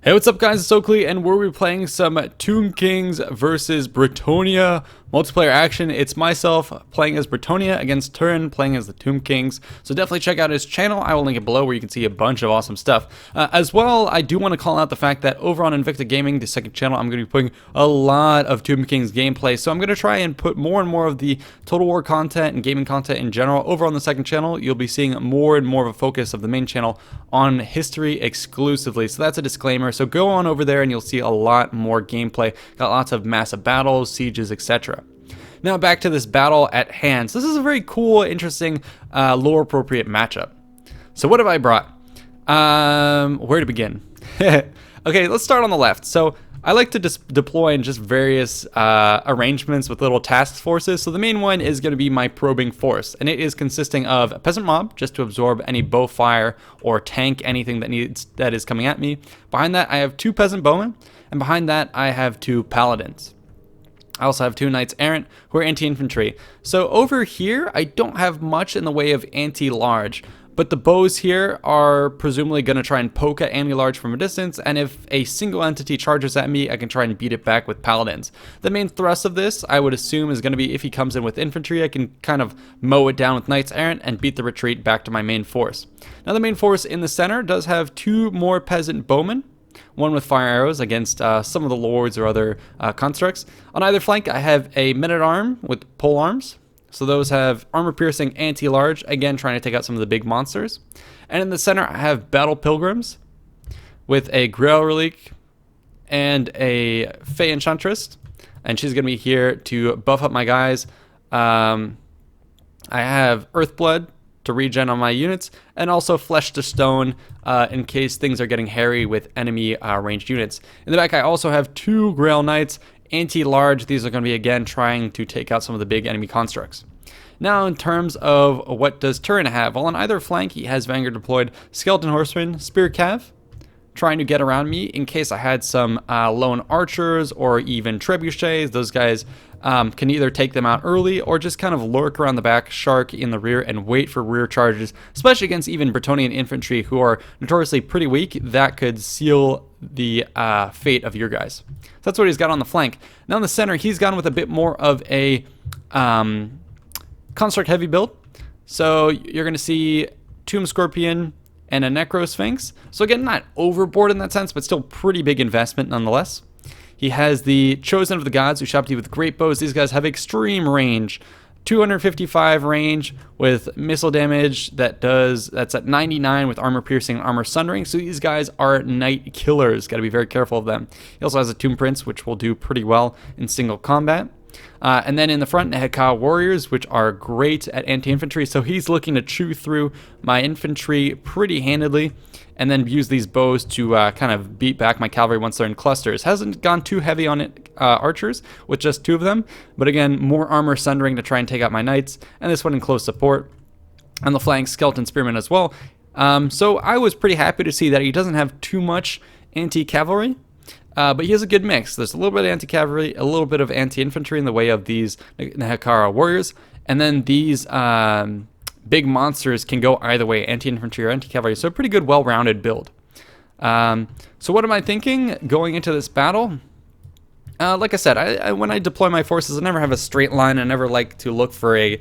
Hey, what's up guys, it's Oakley, and we'll be playing some Tomb Kings versus Bretonnia multiplayer action. It's myself playing as Bretonnia against Turin playing as the Tomb Kings. So definitely check out his channel. I will link it below where you can see a bunch of awesome stuff. As well, I do want to call out the fact that over on Invicta Gaming, the second channel, I'm going to be putting a lot of Tomb Kings gameplay. So I'm going to try and put more and more of the Total War content and gaming content in general over on the second channel. You'll be seeing more and more of a focus of the main channel on history exclusively. So that's a disclaimer. So go on over there and you'll see a lot more gameplay. Got lots of massive battles, sieges, etc. Now back to this battle at hand. So this is a very cool, interesting, lore appropriate matchup. So what have I brought? Where to begin? Okay, let's start on the left. So I like to deploy in just various arrangements with little task forces. So the main one is going to be my probing force, and it is consisting of a peasant mob just to absorb any bow fire or tank anything that is coming at me. Behind that I have 2 peasant bowmen, and behind that I have 2 paladins. I also have 2 knights errant who are anti-infantry. So over here I don't have much in the way of anti-large, but the bows here are presumably going to try and poke at anti-large from a distance, and if a single entity charges at me, I can try and beat it back with paladins. The main thrust of this, I would assume, is going to be if he comes in with infantry, I can kind of mow it down with knights errant and beat the retreat back to my main force. Now the main force in the center does have 2 more peasant bowmen, one with fire arrows against some of the lords or other constructs. On either flank I have a men-at-arm with pole arms. So those have armor-piercing anti-large, again trying to take out some of the big monsters. And in the center I have battle pilgrims with a Grail Relic and a Fey Enchantress. And she's going to be here to buff up my guys. I have Earthblood to regen on my units, and also Flesh to Stone in case things are getting hairy with enemy ranged units. In the back I also have 2 Grail Knights, anti-large. These are going to be again trying to take out some of the big enemy constructs. Now in terms of what does Turin have? Well, on either flank he has Vanguard deployed Skeleton Horsemen, Spear Cav, trying to get around me in case I had some lone archers or even trebuchets. Those guys can either take them out early or just kind of lurk around the back, shark in the rear, and wait for rear charges, especially against even Bretonnian infantry who are notoriously pretty weak. That could seal the fate of your guys. So that's what he's got on the flank. Now in the center, he's gone with a bit more of a construct heavy build. So you're going to see Tomb Scorpion and a Necro Sphinx. So again, not overboard in that sense, but still pretty big investment nonetheless. He has the Chosen of the Gods who shot you with great bows. These guys have extreme range. 255 range with missile damage that's at 99 with armor piercing and armor sundering. So these guys are knight killers. Got to be very careful of them. He also has a Tomb Prince, which will do pretty well in single combat. And then in the front, Haggard warriors, which are great at anti-infantry. So he's looking to chew through my infantry pretty handedly, and then use these bows to kind of beat back my cavalry once they're in clusters. Hasn't gone too heavy on it, archers, with just 2 of them. But again, more armor sundering to try and take out my knights, and this one in close support. On the flank, skeleton spearmen as well. So I was pretty happy to see that he doesn't have too much anti-cavalry. But he has a good mix. There's a little bit of anti-cavalry, a little bit of anti-infantry in the way of these Haggard warriors, and then these big monsters can go either way, anti-infantry or anti-cavalry. So a pretty good, well-rounded build. So what am I thinking going into this battle? Like I said, when I deploy my forces, I never have a straight line. I never like to look for a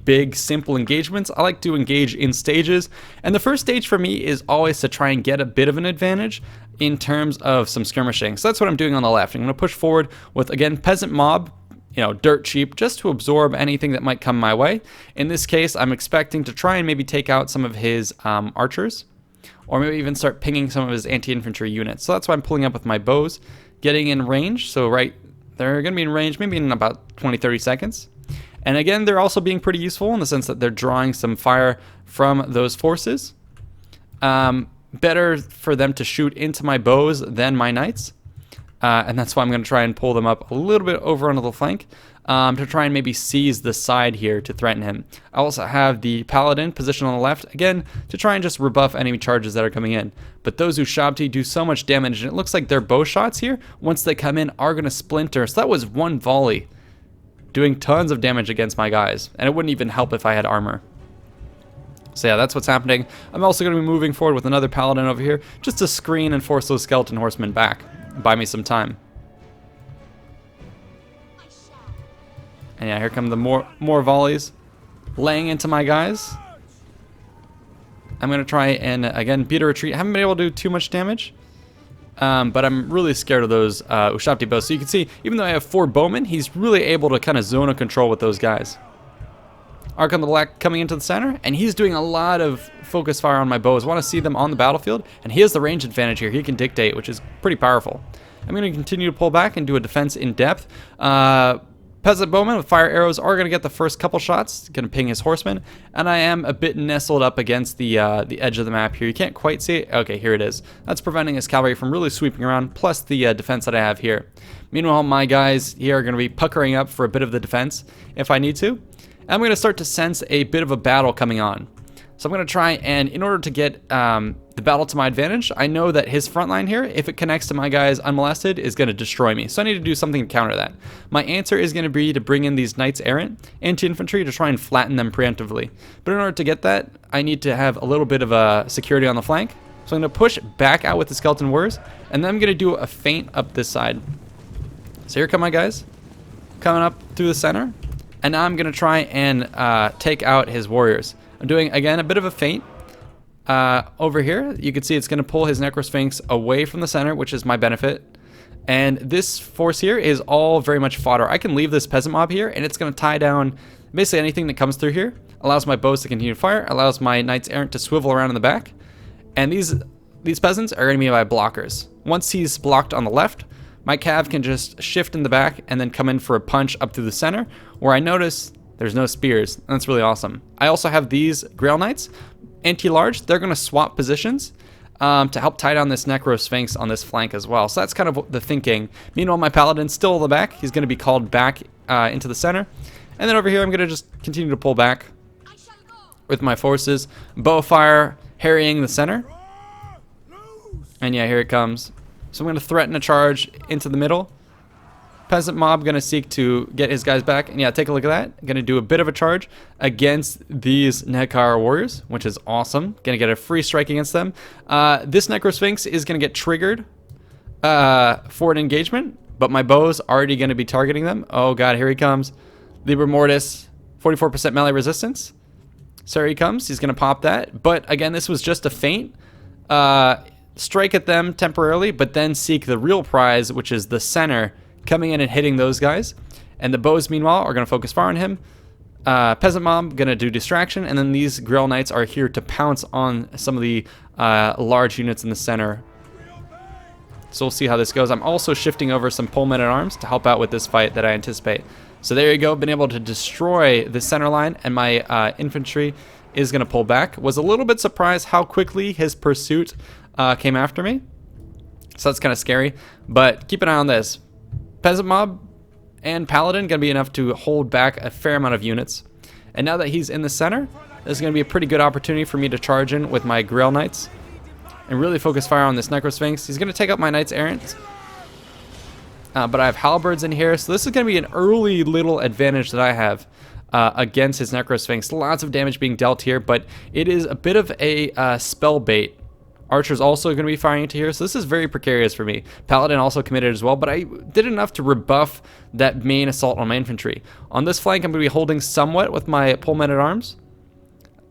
big, simple engagements. I like to engage in stages. And the first stage for me is always to try and get a bit of an advantage in terms of some skirmishing. So that's what I'm doing on the left. I'm going to push forward with, again, peasant mob, dirt cheap, just to absorb anything that might come my way. In this case, I'm expecting to try and maybe take out some of his archers, or maybe even start pinging some of his anti-infantry units. So that's why I'm pulling up with my bows, getting in range. So they're going to be in range maybe in about 20-30 seconds. And again, they're also being pretty useful in the sense that they're drawing some fire from those forces. Better for them to shoot into my bows than my knights. And that's why I'm going to try and pull them up a little bit over onto the flank to try and maybe seize the side here to threaten him. I also have the paladin positioned on the left, again, to try and just rebuff enemy charges that are coming in. But those Ushabti do so much damage, and it looks like their bow shots here, once they come in, are going to splinter. So that was 1 volley, doing tons of damage against my guys. And it wouldn't even help if I had armor. So yeah, that's what's happening. I'm also going to be moving forward with another paladin over here, just to screen and force those skeleton horsemen back. Buy me some time. And yeah, here come the more volleys, laying into my guys. I'm going to try and, again, beat a retreat. I haven't been able to do too much damage, but I'm really scared of those Ushabti bows. So you can see, even though I have 4 bowmen, he's really able to kind of zone of control with those guys. Archon the Black coming into the center, and he's doing a lot of focus fire on my bows. I want to see them on the battlefield, and he has the range advantage here. He can dictate, which is pretty powerful. I'm going to continue to pull back and do a defense in depth. Peasant bowman with fire arrows are going to get the first couple shots, going to ping his horsemen, and I am a bit nestled up against the edge of the map here. You can't quite see it. Okay, here it is. That's preventing his cavalry from really sweeping around, plus the defense that I have here. Meanwhile, my guys here are going to be puckering up for a bit of the defense if I need to. I'm going to start to sense a bit of a battle coming on. So I'm going to try and, in order to get the battle to my advantage, I know that his front line here, if it connects to my guys unmolested, is going to destroy me. So I need to do something to counter that. My answer is going to be to bring in these knights errant anti-infantry to try and flatten them preemptively. But in order to get that, I need to have a little bit of a security on the flank. So I'm going to push back out with the skeleton warriors, and then I'm going to do a feint up this side. So here come my guys, coming up through the center, and now I'm going to try and take out his warriors. I'm doing, again, a bit of a feint. Over here, you can see it's going to pull his Necrosphinx away from the center, which is my benefit. And this force here is all very much fodder. I can leave this peasant mob here, and it's going to tie down basically anything that comes through here. Allows my bows to continue to fire, allows my knights errant to swivel around in the back. And these peasants are going to be my blockers. Once he's blocked on the left, my cav can just shift in the back and then come in for a punch up through the center, where I notice there's no spears. That's really awesome. I also have these Grail Knights, anti-large. They're going to swap positions to help tie down this Necrosphinx on this flank as well. So that's kind of the thinking. Meanwhile, my Paladin's still in the back. He's going to be called back into the center. And then over here, I'm going to just continue to pull back with my forces. Bow fire harrying the center. And yeah, here it comes. So I'm going to threaten a charge into the middle. Peasant mob going to seek to get his guys back. And yeah, take a look at that. Going to do a bit of a charge against these Nekar warriors, which is awesome. Going to get a free strike against them. This Necrosphinx is going to get triggered for an engagement, but my bow's already going to be targeting them. Oh god, here he comes. Liber Mortis, 44% melee resistance. So here he comes. He's going to pop that. But again, this was just a feint. Strike at them temporarily, but then seek the real prize, which is the center, coming in and hitting those guys. And the bows, meanwhile, are going to focus fire on him. Peasant mob going to do distraction, and then these Grail Knights are here to pounce on some of the large units in the center. So we'll see how this goes. I'm also shifting over some pole men at arms to help out with this fight that I anticipate. So there you go, been able to destroy the center line, and my infantry is going to pull back. Was a little bit surprised how quickly his pursuit came after me. So that's kind of scary, but keep an eye on this. Peasant mob and paladin going to be enough to hold back a fair amount of units. And now that he's in the center, this is going to be a pretty good opportunity for me to charge in with my Grail Knights and really focus fire on this Necrosphinx. He's going to take out my Knights Errant, but I have halberds in here, so this is going to be an early little advantage that I have against his Necrosphinx. Lots of damage being dealt here, but it is a bit of a spell bait. Archer's also going to be firing into here, so this is very precarious for me. Paladin also committed as well, but I did enough to rebuff that main assault on my infantry. On this flank, I'm going to be holding somewhat with my pole men at arms,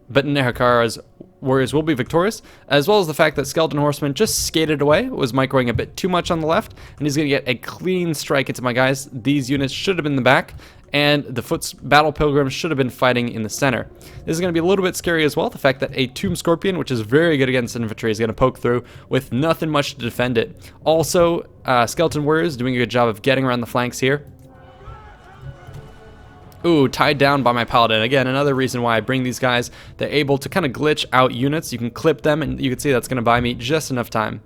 but Nehakara's warriors will be victorious, as well as the fact that Skeleton Horseman just skated away, was microing a bit too much on the left, and he's going to get a clean strike into my guys. These units should have been in the back, and the Foot's Battle Pilgrims should have been fighting in the center. This is going to be a little bit scary as well, the fact that a Tomb Scorpion, which is very good against infantry, is going to poke through with nothing much to defend it. Also, Skeleton Warriors doing a good job of getting around the flanks here. Ooh, tied down by my Paladin. Again, another reason why I bring these guys. They're able to kind of glitch out units. You can clip them, and you can see that's going to buy me just enough time.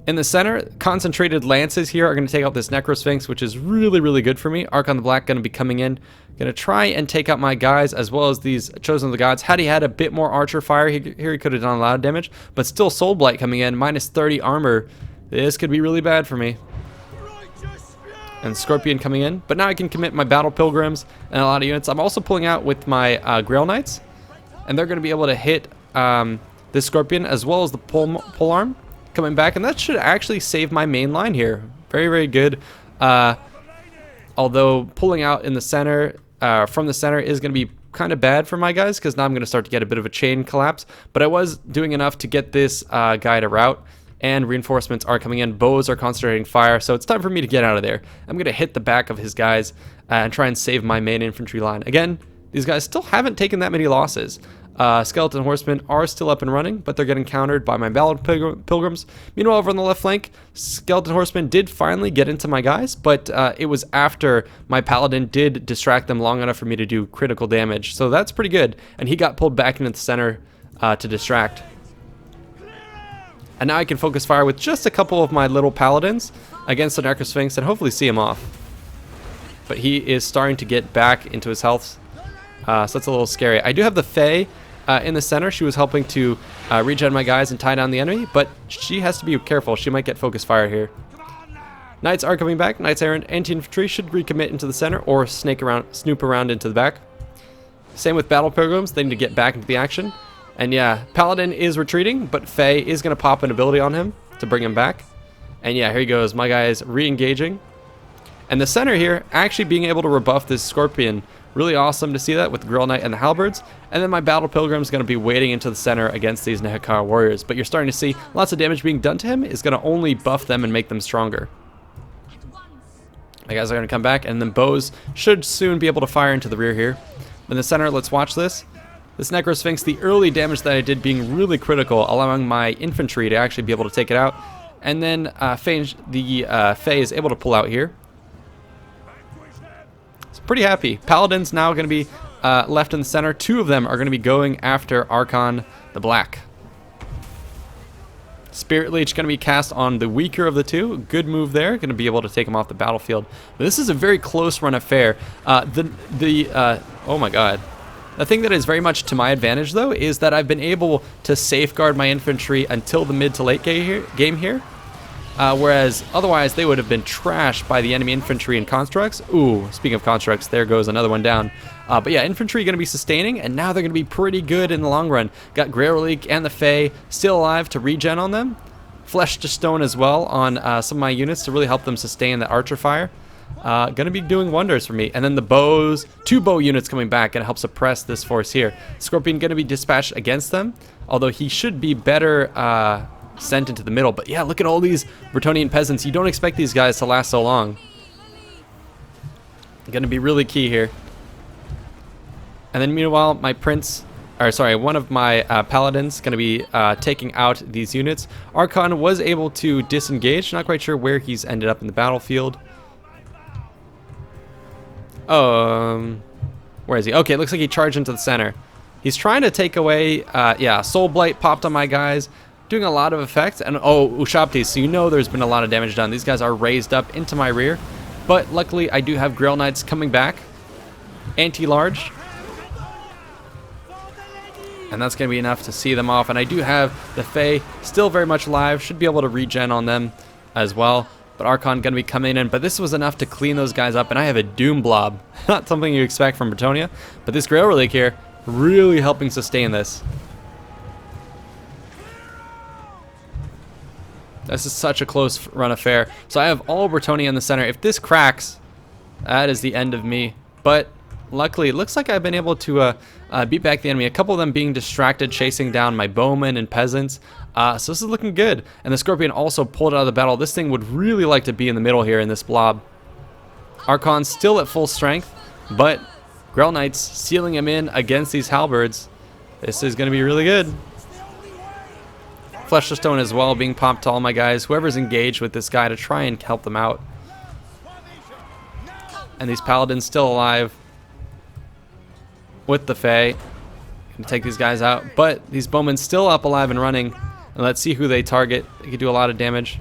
In the center, concentrated lances here are going to take out this Necrosphinx, which is really, really good for me. Archon the Black going to be coming in. Going to try and take out my guys, as well as these Chosen of the Gods. Had he had a bit more archer fire, here he could have done a lot of damage. But still, Soul Blight coming in, minus 30 armor. This could be really bad for me. And Scorpion coming in. But now I can commit my Battle Pilgrims and a lot of units. I'm also pulling out with my Grail Knights. and they're going to be able to hit this Scorpion as well as the pole arm coming back, and that should actually save my main line here. Very, very good. Although pulling out in the center, from the center is going to be kind of bad for my guys, because now I'm going to start to get a bit of a chain collapse. But I was doing enough to get this guy to rout, and reinforcements are coming in. Bows are concentrating fire, so it's time for me to get out of there. I'm going to hit the back of his guys and try and save my main infantry line. Again, these guys still haven't taken that many losses. Skeleton horsemen are still up and running, but they're getting countered by my battle pilgrims. Meanwhile, over on the left flank, skeleton horsemen did finally get into my guys, but it was after my paladin did distract them long enough for me to do critical damage. So that's pretty good, and he got pulled back into the center to distract. And now I can focus fire with just a couple of my little paladins against the Necrosphinx and hopefully see him off. But he is starting to get back into his health, so that's a little scary. I do have the Fae in the center. She was helping to regen my guys and tie down the enemy, but she has to be careful. She might get focus fire here. Knights are coming back. Knights Errant anti-infantry should recommit into the center or snoop around into the back. Same with battle pilgrims. They need to get back into the action. And yeah, Paladin is retreating, but Fae is going to pop an ability on him to bring him back. And yeah, here he goes. My guy is re-engaging. And the center here actually being able to rebuff this Scorpion. Really awesome to see that with the Grill Knight and the Halberds. And then my Battle Pilgrim is going to be waiting into the center against these Nehekar warriors. But you're starting to see lots of damage being done to him is going to only buff them and make them stronger. My guys are going to come back, and then bows should soon be able to fire into the rear here. In the center, let's watch this. This Necrosphinx, the early damage that I did being really critical, allowing my infantry to actually be able to take it out. And then Fae is able to pull out here. So pretty happy. Paladin's now going to be left in the center. Two of them are going to be going after Archon the Black. Spirit Leech going to be cast on the weaker of the two. Good move there. Going to be able to take him off the battlefield. But this is a very close run affair. Oh my god. The thing that is very much to my advantage, though, is that I've been able to safeguard my infantry until the mid to late game here. Whereas otherwise they would have been trashed by the enemy infantry and constructs. Ooh, speaking of constructs, there goes another one down. But yeah, infantry going to be sustaining, and now they're going to be pretty good in the long run. Got Grail Relic and the Fae still alive to regen on them. Flesh to Stone as well on some of my units to really help them sustain the archer fire. Going to be doing wonders for me. And then the bows, 2 bow units coming back and help suppress this force here. Scorpion going to be dispatched against them, although he should be better sent into the middle. But yeah, look at all these Bretonnian peasants. You don't expect these guys to last so long. Going to be really key here. And then meanwhile, one of my paladins going to be taking out these units. Archon was able to disengage. Not quite sure where he's ended up in the battlefield. Where is he? Okay, it looks like he charged into the center. He's trying to take away, yeah, Soul Blight popped on my guys, doing a lot of effect. And oh, Ushabti, so you know there's been a lot of damage done. These guys are raised up into my rear. But luckily, I do have Grail Knights coming back. Anti-large. And that's going to be enough to see them off. And I do have the Fae still very much alive. Should be able to regen on them as well. But Archon going to be coming in. But this was enough to clean those guys up. And I have a Doom Blob. Not something you expect from Bretonnia. But this Grail Relic here really helping sustain this. This is such a close run affair. So I have all Bretonnia in the center. If this cracks, that is the end of me. But luckily, it looks like I've been able to beat back the enemy. A couple of them being distracted, chasing down my bowmen and peasants. So this is looking good. And the Scorpion also pulled out of the battle. This thing would really like to be in the middle here in this blob. Archon's still at full strength, but Grail Knights sealing him in against these halberds. This is going to be really good. Flesh to Stone as well being popped to all my guys. Whoever's engaged with this guy to try and help them out. And these paladins still alive with the Fae. Gonna take these guys out, but these bowmen still up alive and running. And let's see who they target. They could do a lot of damage.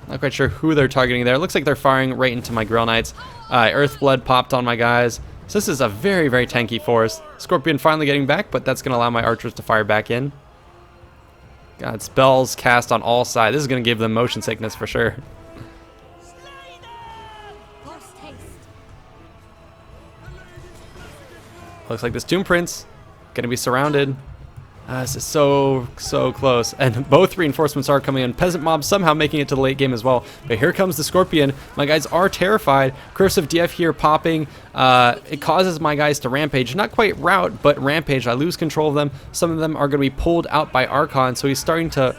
Not quite sure who they're targeting there. Looks like they're firing right into my Grail Knights. Earthblood popped on my guys. So this is a very, very tanky force. Scorpion finally getting back, but that's going to allow my archers to fire back in. God, spells cast on all sides. This is going to give them motion sickness for sure. Looks like this Tomb Prince gonna be surrounded. This is so close, and both reinforcements are coming in. Peasant mob somehow making it to the late game as well, but here comes the Scorpion. My guys are terrified. Curse of DF here popping. It causes my guys to rampage, not quite rout, but rampage. I lose control of them. Some of them are going to be pulled out by Archon, so he's starting to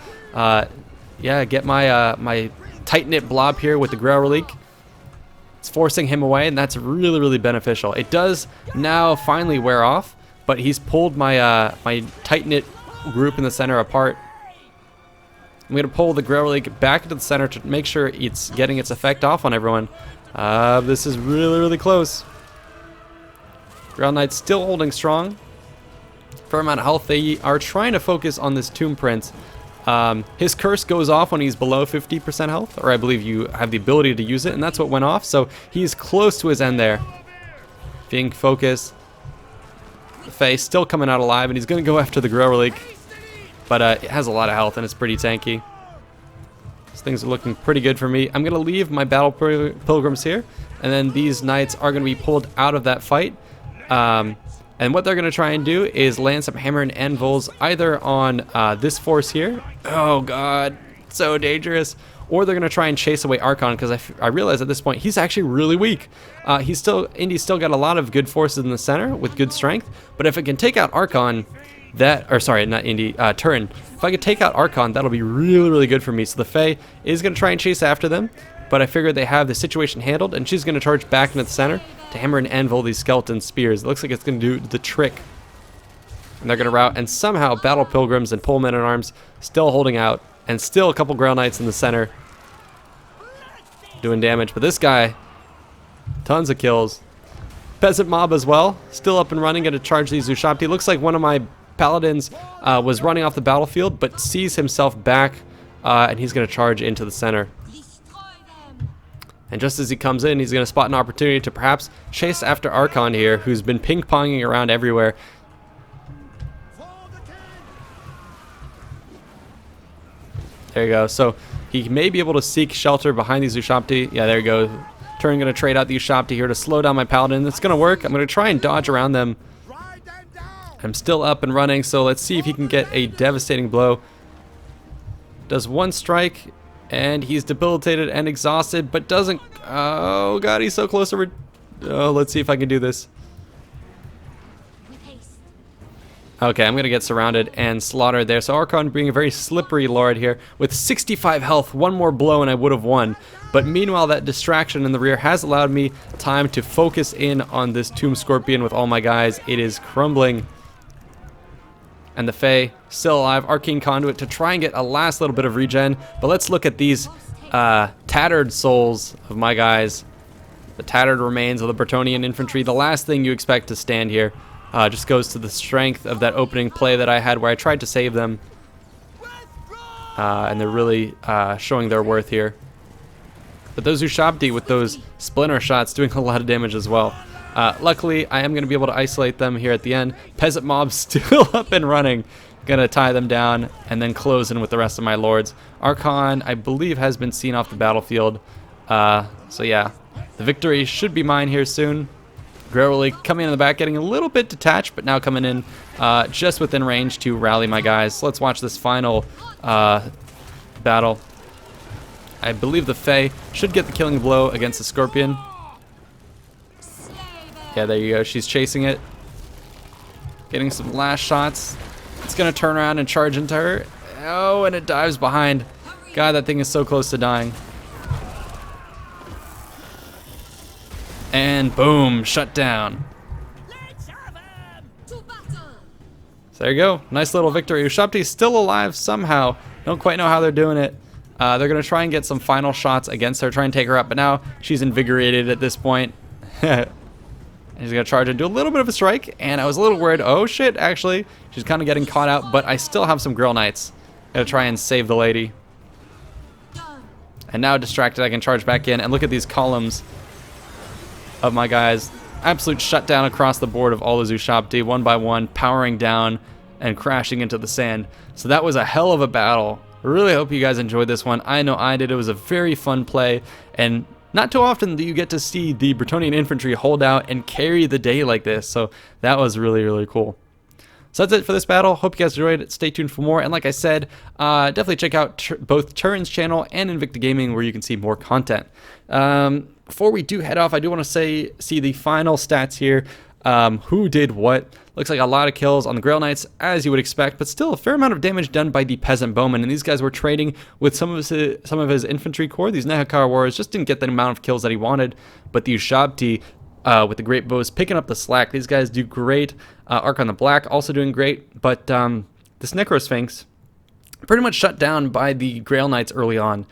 get my my tight-knit blob here with the Grail Relic. It's forcing him away, and that's really beneficial. It does now finally wear off, but he's pulled my my tight-knit group in the center apart. I'm going to pull the Grail Relic back into the center to make sure it's getting its effect off on everyone. This is really close. Grail Knight's still holding strong. Fair amount of health. They are trying to focus on this Tomb Prince. His curse goes off when he's below 50% health, or I believe you have the ability to use it, and that's what went off. So he's close to his end there. Being focused. The Fae still coming out alive, and he's going to go after the Grail Relic, but it has a lot of health and it's pretty tanky. So things are looking pretty good for me. I'm going to leave my battle pilgrims here, and then these knights are going to be pulled out of that fight. And what they're going to try and do is land some hammer and anvils either on this force here. Oh god, so dangerous. Or they're going to try and chase away Archon, because I realize at this point he's actually really weak. Indy's still got a lot of good forces in the center with good strength, but if it can take out Archon, Turin. If I could take out Archon, that'll be really good for me. So the Fae is going to try and chase after them, but I figured they have the situation handled, and she's going to charge back into the center to hammer and anvil these skeleton spears. It looks like it's going to do the trick. And they're going to rout, and somehow Battle Pilgrims and Pullmen at Arms still holding out, and still a couple Grail Knights in the center doing damage. But this guy, tons of kills. Peasant mob as well, still up and running, going to charge these Ushabti. Looks like one of my paladins was running off the battlefield, but sees himself back, and he's going to charge into the center. And just as he comes in, he's going to spot an opportunity to perhaps chase after Archon here, who's been ping-ponging around everywhere. There you go. So he may be able to seek shelter behind these Ushabti. Yeah, there you go. Turin going to trade out the Ushabti here to slow down my paladin. It's going to work. I'm going to try and dodge around them. I'm still up and running, so let's see if he can get a devastating blow. Does one strike, and he's debilitated and exhausted, but doesn't... Oh god, he's so close to... Oh, let's see if I can do this. Okay, I'm going to get surrounded and slaughtered there. So Archon being a very slippery lord here. With 65 health, one more blow and I would have won. But meanwhile, that distraction in the rear has allowed me time to focus in on this Tomb Scorpion with all my guys. It is crumbling. And the Fae still alive. Arcane Conduit to try and get a last little bit of regen. But let's look at these tattered souls of my guys. The tattered remains of the Bretonnian infantry. The last thing you expect to stand here. Just goes to the strength of that opening play that I had where I tried to save them. And they're really showing their worth here. But those Ushabti with those splinter shots doing a lot of damage as well. Luckily, I am going to be able to isolate them here at the end. Peasant mob still up and running. Going to tie them down and then close in with the rest of my lords. Archon, I believe, has been seen off the battlefield. So yeah, the victory should be mine here soon. Grail Relic coming in the back, getting a little bit detached, but now coming in just within range to rally my guys. So let's watch this final battle. I believe the Fae should get the killing blow against the Scorpion. Yeah, there you go. She's chasing it. Getting some last shots. It's going to turn around and charge into her. Oh, and it dives behind. God, that thing is so close to dying. And boom, shut down. So there you go, nice little victory. Ushabti is still alive somehow. Don't quite know how they're doing it. They're gonna try and get some final shots against her, try and take her up, but now she's invigorated at this point. And she's gonna charge and do a little bit of a strike, and I was a little worried. Oh shit, actually, she's kind of getting caught out, but I still have some Grail Knights. Gonna try and save the lady. And now distracted, I can charge back in, and look at these columns of my guys. Absolute shutdown across the board of all the Ushabti, one by one, powering down and crashing into the sand. So that was a hell of a battle. Really hope you guys enjoyed this one. I know I did. It was a very fun play, and Not too often do you get to see the Bretonnian infantry hold out and carry the day like this, so that was really, really cool. So that's it for this battle. Hope you guys enjoyed it. Stay tuned for more. And like I said, definitely check out both Turin's channel and Invicta Gaming, where you can see more content. Before we do head off, I do want to see the final stats here. Who did what? Looks like a lot of kills on the Grail Knights, as you would expect, but still a fair amount of damage done by the Peasant Bowmen. And these guys were trading with some of his infantry corps. These Nehekar warriors just didn't get the amount of kills that he wanted, but the Ushabti with the great bows picking up the slack. These guys do great. Arc on the Black also doing great, but this Necrosphinx pretty much shut down by the Grail Knights early on.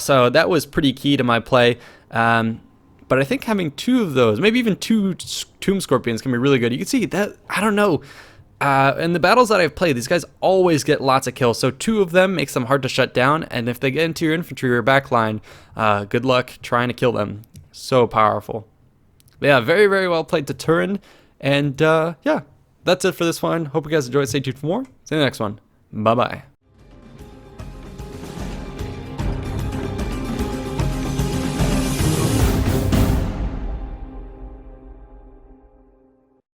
So that was pretty key to my play. But I think having two of those, maybe even two Tomb Scorpions, can be really good. You can see that, I don't know, in the battles that I've played, these guys always get lots of kills. So two of them makes them hard to shut down, and if they get into your infantry or backline, good luck trying to kill them. So powerful. But yeah, very, very well played to Turin. And yeah, that's it for this one. Hope you guys enjoyed. Stay tuned for more. See you in the next one. Bye-bye.